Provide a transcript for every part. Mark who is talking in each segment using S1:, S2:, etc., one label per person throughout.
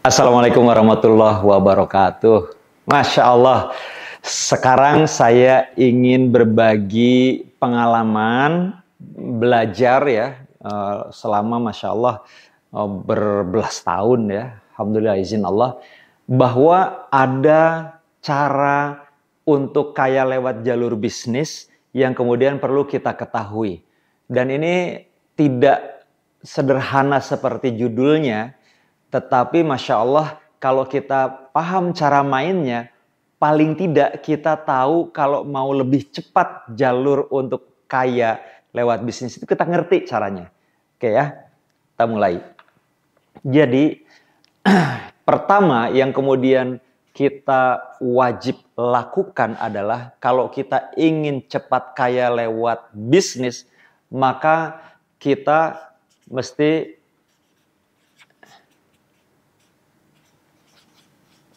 S1: Assalamualaikum warahmatullahi wabarakatuh. Masya Allah, sekarang saya ingin berbagi pengalaman belajar ya selama Masya Allah berbelas tahun ya. Alhamdulillah izin Allah bahwa ada cara untuk kaya lewat jalur bisnis yang kemudian perlu kita ketahui. Dan ini tidak sederhana seperti judulnya. Tetapi Masya Allah kalau kita paham cara mainnya, paling tidak kita tahu kalau mau lebih cepat jalur untuk kaya lewat bisnis itu kita ngerti caranya. Oke ya, kita mulai. Jadi pertama yang kemudian kita wajib lakukan adalah kalau kita ingin cepat kaya lewat bisnis, maka kita mesti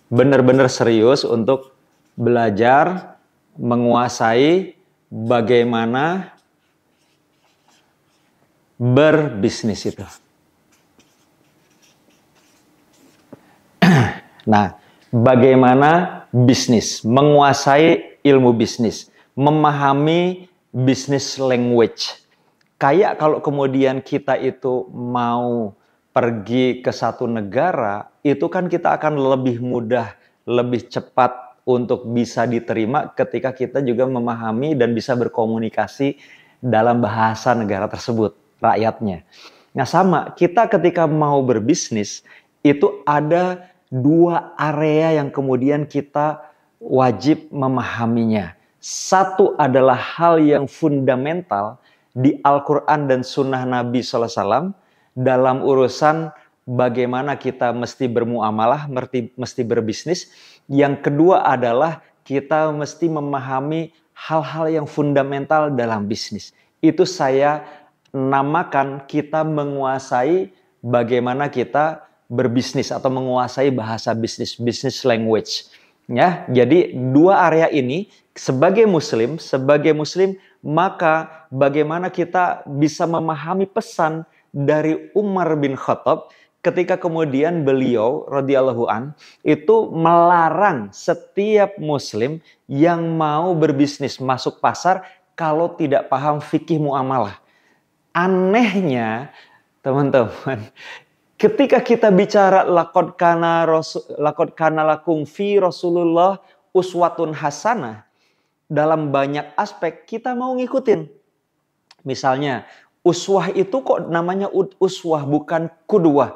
S1: benar-benar serius untuk belajar menguasai bagaimana berbisnis itu. Nah, bagaimana bisnis, menguasai ilmu bisnis, memahami business language. Kayak kalau kemudian kita itu mau pergi ke satu negara, itu kan kita akan lebih mudah, lebih cepat untuk bisa diterima ketika kita juga memahami dan bisa berkomunikasi dalam bahasa negara tersebut, rakyatnya. Nah sama, kita ketika mau berbisnis, itu ada dua area yang kemudian kita wajib memahaminya. Satu adalah hal yang fundamental di Al-Quran dan Sunnah Nabi SAW, dalam urusan bagaimana kita mesti bermuamalah, mesti berbisnis. Yang kedua adalah kita mesti memahami hal-hal yang fundamental dalam bisnis. Itu saya namakan kita menguasai bagaimana kita berbisnis atau menguasai bahasa bisnis, business language. Ya, jadi dua area ini sebagai muslim maka bagaimana kita bisa memahami pesan dari Umar bin Khattab ketika kemudian beliau radhiyallahu an itu melarang setiap muslim yang mau berbisnis masuk pasar kalau tidak paham fikih muamalah. Anehnya teman-teman, ketika kita bicara laqad kana lakum fi Rasulullah uswatun hasanah, dalam banyak aspek kita mau ngikutin. Misalnya uswah itu kok namanya uswah, bukan kudwah.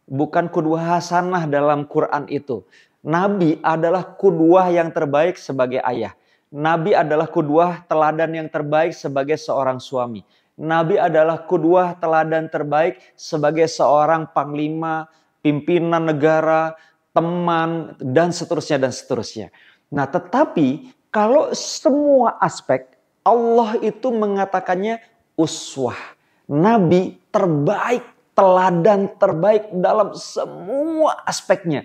S1: Bukan kudwah hasanah dalam Quran itu. Nabi adalah kudwah yang terbaik sebagai ayah. Nabi adalah kudwah teladan yang terbaik sebagai seorang suami. Nabi adalah kudwah teladan terbaik sebagai seorang panglima, pimpinan negara, teman, dan seterusnya dan seterusnya. Nah tetapi kalau semua aspek Allah itu mengatakannya uswah. Nabi terbaik, teladan terbaik dalam semua aspeknya.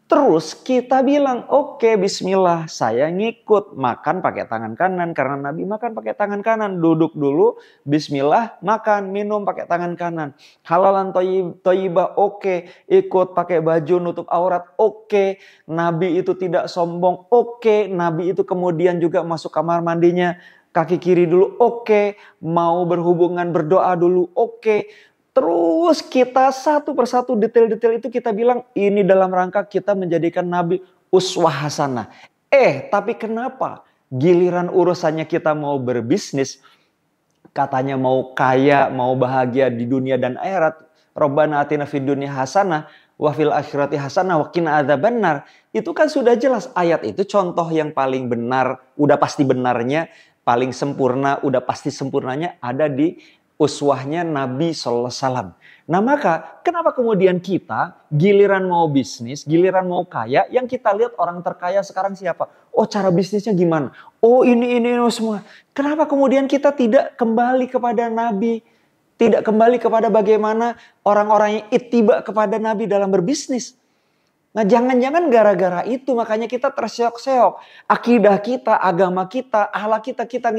S1: Terus kita bilang, oke, bismillah, saya ngikut. Makan pakai tangan kanan, karena Nabi makan pakai tangan kanan. Duduk dulu, bismillah, makan, minum pakai tangan kanan. Halalan thayyibah, oke. Ikut pakai baju nutup aurat, oke. Nabi itu tidak sombong, oke. Nabi itu kemudian juga masuk kamar mandinya kaki kiri dulu, oke. Mau berhubungan berdoa dulu, oke. Terus kita satu persatu detail-detail itu kita bilang ini dalam rangka kita menjadikan Nabi uswah hasanah. Tapi kenapa giliran urusannya kita mau berbisnis, katanya mau kaya, mau bahagia di dunia dan akhirat, Rabbana atina fid dunya hasanah wa fil akhirati hasanah wa qina adzabannar. Itu kan sudah jelas ayat itu contoh yang paling benar, udah pasti benarnya, paling sempurna, udah pasti sempurnanya ada di uswahnya Nabi SAW. Nah maka kenapa kemudian kita giliran mau bisnis, giliran mau kaya, yang kita lihat orang terkaya sekarang siapa? Oh cara bisnisnya gimana? Oh ini semua. Kenapa kemudian kita tidak kembali kepada Nabi? Tidak kembali kepada bagaimana orang-orang yang ittiba kepada Nabi dalam berbisnis? Nah jangan-jangan gara-gara itu makanya kita terseok-seok. Akidah kita, agama kita, akhlak kita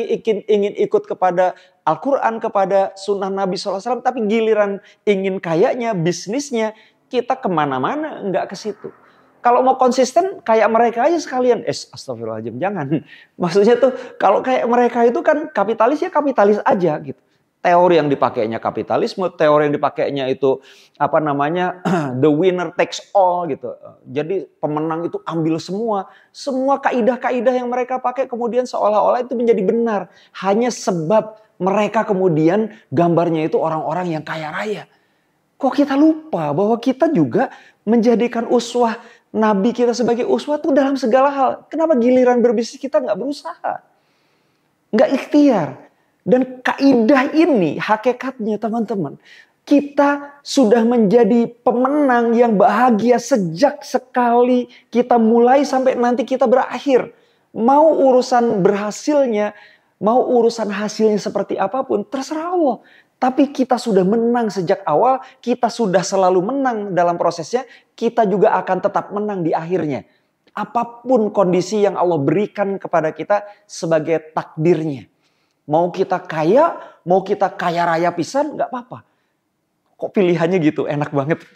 S1: ingin ikut kepada Al-Quran, kepada sunnah Nabi SAW. Tapi giliran ingin kayanya, bisnisnya, kita kemana-mana nggak ke situ. Kalau mau konsisten kayak mereka aja sekalian. Astagfirullahaladzim, jangan. Maksudnya tuh kalau kayak mereka itu kan kapitalis ya kapitalis aja gitu. Teori yang dipakainya kapitalisme, teori yang dipakainya itu apa namanya the winner takes all gitu. Jadi pemenang itu ambil semua. Semua kaidah-kaidah yang mereka pakai kemudian seolah-olah itu menjadi benar. Hanya sebab mereka kemudian gambarnya itu orang-orang yang kaya raya. Kok kita lupa bahwa kita juga menjadikan uswah Nabi kita sebagai uswah itu dalam segala hal. Kenapa giliran berbisnis kita nggak berusaha? Nggak ikhtiar. Dan kaidah ini hakikatnya teman-teman. Kita sudah menjadi pemenang yang bahagia sejak sekali kita mulai sampai nanti kita berakhir. Mau urusan berhasilnya, mau urusan hasilnya seperti apapun, terserah Allah. Tapi kita sudah menang sejak awal, kita sudah selalu menang dalam prosesnya, kita juga akan tetap menang di akhirnya. Apapun kondisi yang Allah berikan kepada kita sebagai takdirnya. Mau kita kaya raya pisan, gak apa-apa. Kok pilihannya gitu, enak banget.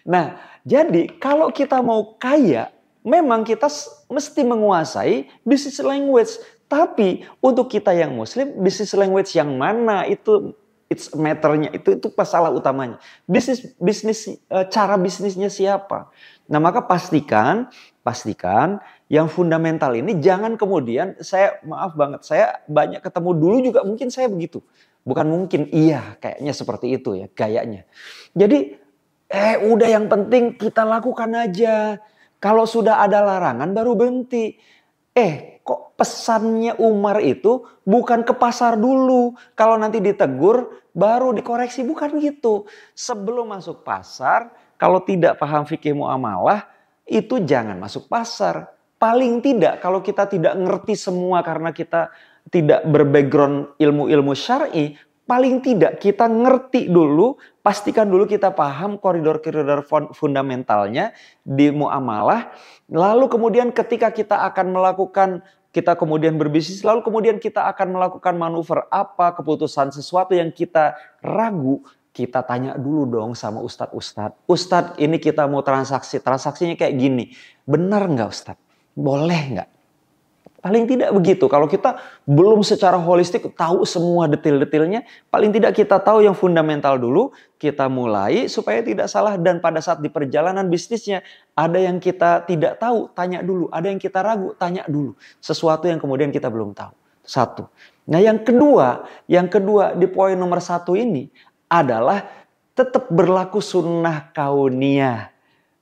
S1: Nah, jadi kalau kita mau kaya, memang kita mesti menguasai business language. Tapi untuk kita yang muslim, business language yang mana itu it's matternya, itu masalah utamanya. Cara bisnisnya siapa? Nah, maka pastikan yang fundamental ini jangan kemudian maaf banget, saya banyak ketemu dulu juga mungkin saya begitu. Bukan mungkin, iya kayaknya seperti itu ya gayanya. Jadi udah yang penting kita lakukan aja. Kalau sudah ada larangan baru berhenti. Kok pesannya Umar itu bukan ke pasar dulu. Kalau nanti ditegur baru dikoreksi, bukan gitu. Sebelum masuk pasar, kalau tidak paham fikih muamalah, itu jangan masuk pasar. Paling tidak kalau kita tidak ngerti semua karena kita tidak berbackground ilmu-ilmu syar'i, paling tidak kita ngerti dulu, pastikan dulu kita paham koridor-koridor fundamentalnya di muamalah. Lalu kemudian ketika kita akan kita kemudian berbisnis, lalu kemudian kita akan melakukan manuver apa, keputusan sesuatu yang kita ragu, kita tanya dulu dong sama ustadz. Ustadz, ini kita mau transaksinya kayak gini. Benar nggak ustadz? Boleh nggak? Paling tidak begitu. Kalau kita belum secara holistik tahu semua detail-detailnya, paling tidak kita tahu yang fundamental dulu, kita mulai supaya tidak salah. Dan pada saat di perjalanan bisnisnya, ada yang kita tidak tahu, tanya dulu. Ada yang kita ragu, tanya dulu. Sesuatu yang kemudian kita belum tahu. Satu. Nah yang kedua di poin nomor 1 ini adalah tetap berlaku sunnah kauniyah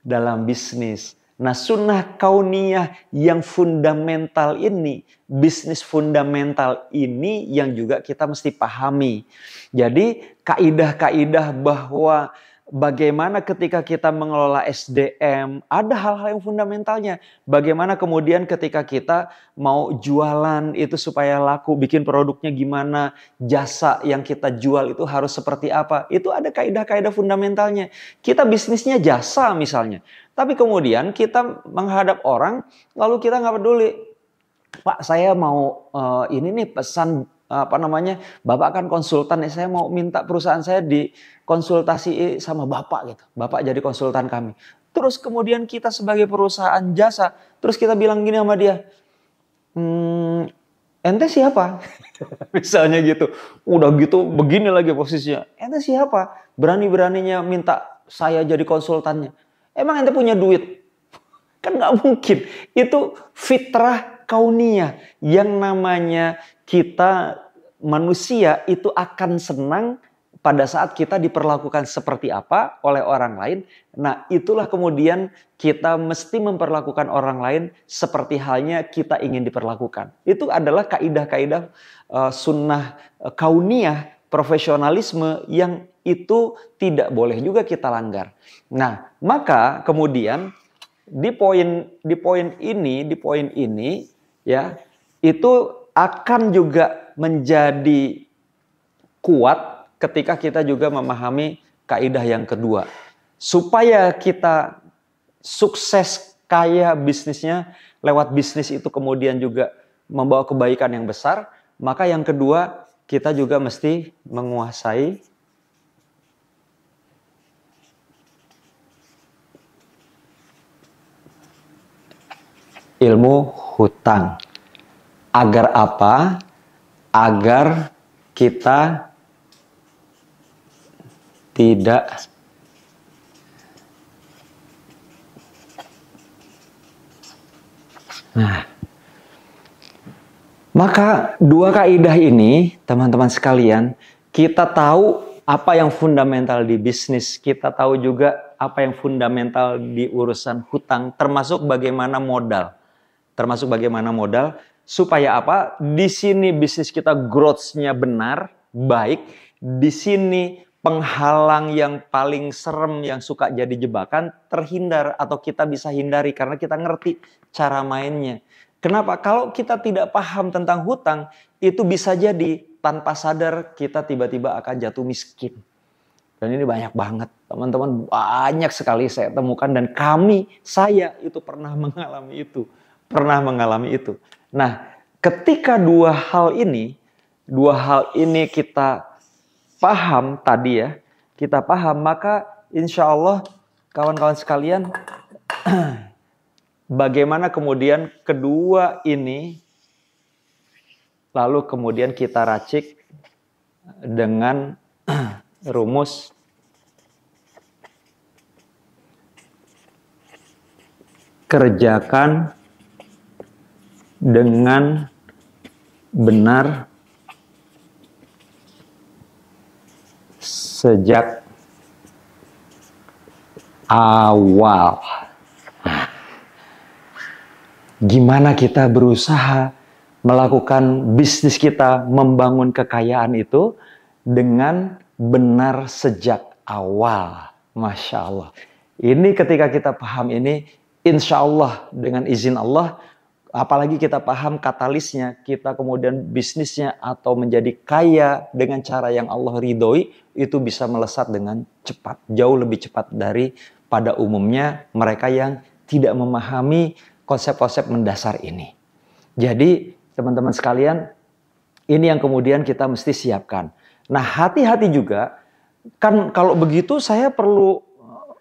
S1: dalam bisnis. Nah sunnah kauniyah yang fundamental ini, bisnis fundamental ini yang juga kita mesti pahami. Jadi kaidah-kaidah bahwa bagaimana ketika kita mengelola SDM, ada hal-hal yang fundamentalnya. Bagaimana kemudian ketika kita mau jualan itu supaya laku, bikin produknya gimana, jasa yang kita jual itu harus seperti apa. Itu ada kaidah-kaidah fundamentalnya. Kita bisnisnya jasa misalnya. Tapi kemudian kita menghadap orang, lalu kita nggak peduli. Pak, saya mau ini nih pesan Bapak kan konsultan, saya mau minta perusahaan saya dikonsultasi sama Bapak gitu. Bapak jadi konsultan kami. Terus kemudian kita sebagai perusahaan jasa, terus kita bilang gini sama dia, ente siapa? Misalnya gitu. Udah gitu begini lagi posisinya. Ente siapa? Berani-beraninya minta saya jadi konsultannya. Emang ente punya duit? Kan nggak mungkin. Itu fitrah kauniyah. Yang namanya kita manusia itu akan senang pada saat kita diperlakukan seperti apa oleh orang lain. Nah itulah kemudian kita mesti memperlakukan orang lain seperti halnya kita ingin diperlakukan. Itu adalah kaidah-kaidah sunnah kauniyah, profesionalisme yang itu tidak boleh juga kita langgar. Nah maka kemudian di poin ini ya itu akan juga menjadi kuat ketika kita juga memahami kaidah yang kedua. Supaya kita sukses kaya bisnisnya, lewat bisnis itu kemudian juga membawa kebaikan yang besar, maka yang kedua kita juga mesti menguasai ilmu hutang. Agar apa? Agar kita tidak maka dua kaidah ini, teman-teman sekalian, kita tahu apa yang fundamental di bisnis, kita tahu juga apa yang fundamental di urusan hutang, termasuk bagaimana modal. Termasuk bagaimana modal, supaya apa? Di sini bisnis kita growth-nya benar, baik. Di sini penghalang yang paling serem, yang suka jadi jebakan, terhindar atau kita bisa hindari karena kita ngerti cara mainnya. Kenapa? Kalau kita tidak paham tentang hutang, itu bisa jadi tanpa sadar kita tiba-tiba akan jatuh miskin. Dan ini banyak banget, teman-teman, banyak sekali saya temukan dan saya itu pernah mengalami itu. Nah, ketika dua hal ini kita paham tadi ya, maka insya Allah kawan-kawan sekalian, bagaimana kemudian kedua ini lalu kemudian kita racik dengan rumus kerjakan dengan benar sejak awal. Gimana kita berusaha melakukan bisnis kita, membangun kekayaan itu dengan benar sejak awal. Masya Allah. Ini ketika kita paham ini, insya Allah dengan izin Allah, apalagi kita paham katalisnya, kita kemudian bisnisnya atau menjadi kaya dengan cara yang Allah ridhoi, itu bisa melesat dengan cepat. Jauh lebih cepat dari pada umumnya mereka yang tidak memahami konsep-konsep mendasar ini. Jadi teman-teman sekalian, ini yang kemudian kita mesti siapkan. Nah, hati-hati juga, kan kalau begitu saya perlu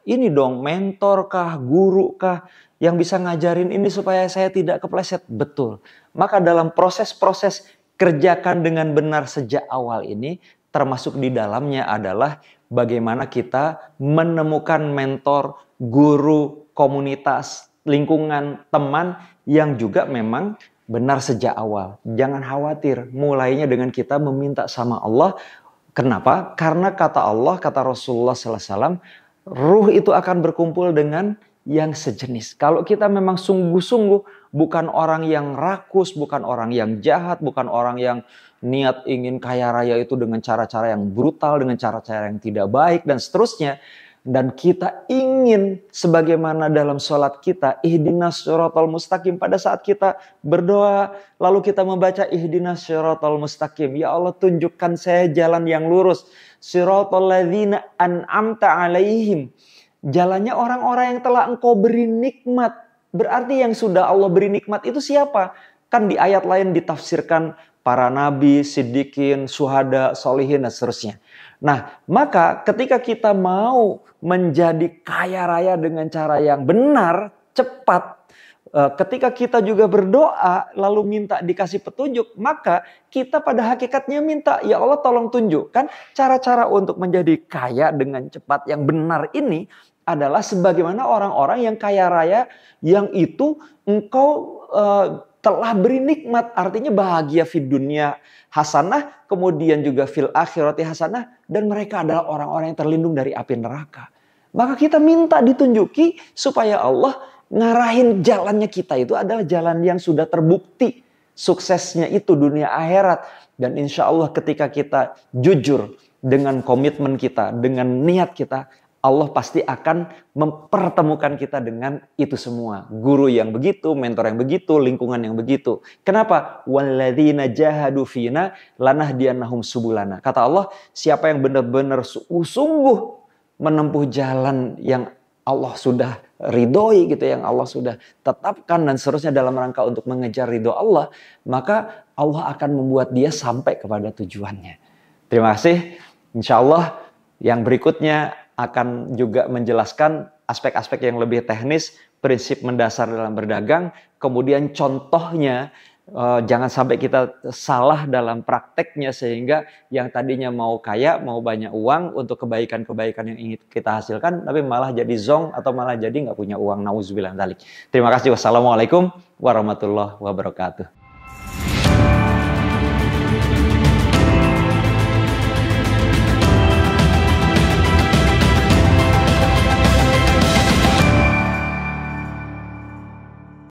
S1: ini dong, mentor kah, guru kah, yang bisa ngajarin ini supaya saya tidak kepleset. Betul. Maka dalam proses-proses kerjakan dengan benar sejak awal ini, termasuk di dalamnya adalah bagaimana kita menemukan mentor, guru, komunitas, lingkungan, teman yang juga memang benar sejak awal. Jangan khawatir, mulainya dengan kita meminta sama Allah. Kenapa? Karena kata Allah, kata Rasulullah SAW, ruh itu akan berkumpul dengan yang sejenis. Kalau kita memang sungguh-sungguh, bukan orang yang rakus, bukan orang yang jahat, bukan orang yang niat ingin kaya raya itu dengan cara-cara yang brutal, dengan cara-cara yang tidak baik, dan seterusnya. Dan kita ingin sebagaimana dalam sholat kita, ihdinas syiratal mustaqim. Pada saat kita berdoa, lalu kita membaca ihdinas syiratal mustaqim. Ya Allah, tunjukkan saya jalan yang lurus. Syiratal ladzina an'amta alaihim. Jalannya orang-orang yang telah engkau beri nikmat. Berarti yang sudah Allah beri nikmat itu siapa? Kan di ayat lain ditafsirkan para nabi, siddiqin, syuhada, solihin, dan seterusnya. Nah, maka ketika kita mau menjadi kaya raya dengan cara yang benar, cepat, ketika kita juga berdoa lalu minta dikasih petunjuk, maka kita pada hakikatnya minta, ya Allah tolong tunjukkan cara-cara untuk menjadi kaya dengan cepat yang benar ini adalah sebagaimana orang-orang yang kaya raya yang itu engkau telah beri nikmat, artinya bahagia fid dunia hasanah, kemudian juga fil akhirati hasanah, dan mereka adalah orang-orang yang terlindung dari api neraka. Maka kita minta ditunjuki supaya Allah ngarahin jalannya kita itu adalah jalan yang sudah terbukti suksesnya itu dunia akhirat. Dan insya Allah ketika kita jujur dengan komitmen kita, dengan niat kita, Allah pasti akan mempertemukan kita dengan itu semua. Guru yang begitu, mentor yang begitu, lingkungan yang begitu. Kenapa? Walladzina jahadu fina lanahdiyannahum subulana. Kata Allah, siapa yang benar-benar sungguh menempuh jalan yang Allah sudah ridhoi gitu, yang Allah sudah tetapkan dan seterusnya dalam rangka untuk mengejar ridho Allah, maka Allah akan membuat dia sampai kepada tujuannya. Terima kasih. Insya Allah yang berikutnya akan juga menjelaskan aspek-aspek yang lebih teknis, prinsip mendasar dalam berdagang, kemudian contohnya. Jangan sampai kita salah dalam prakteknya sehingga yang tadinya mau kaya, mau banyak uang untuk kebaikan-kebaikan yang ingin kita hasilkan, tapi malah jadi zong atau malah jadi nggak punya uang. Nauzubillah dzalik. Terima kasih. Wassalamualaikum warahmatullahi wabarakatuh.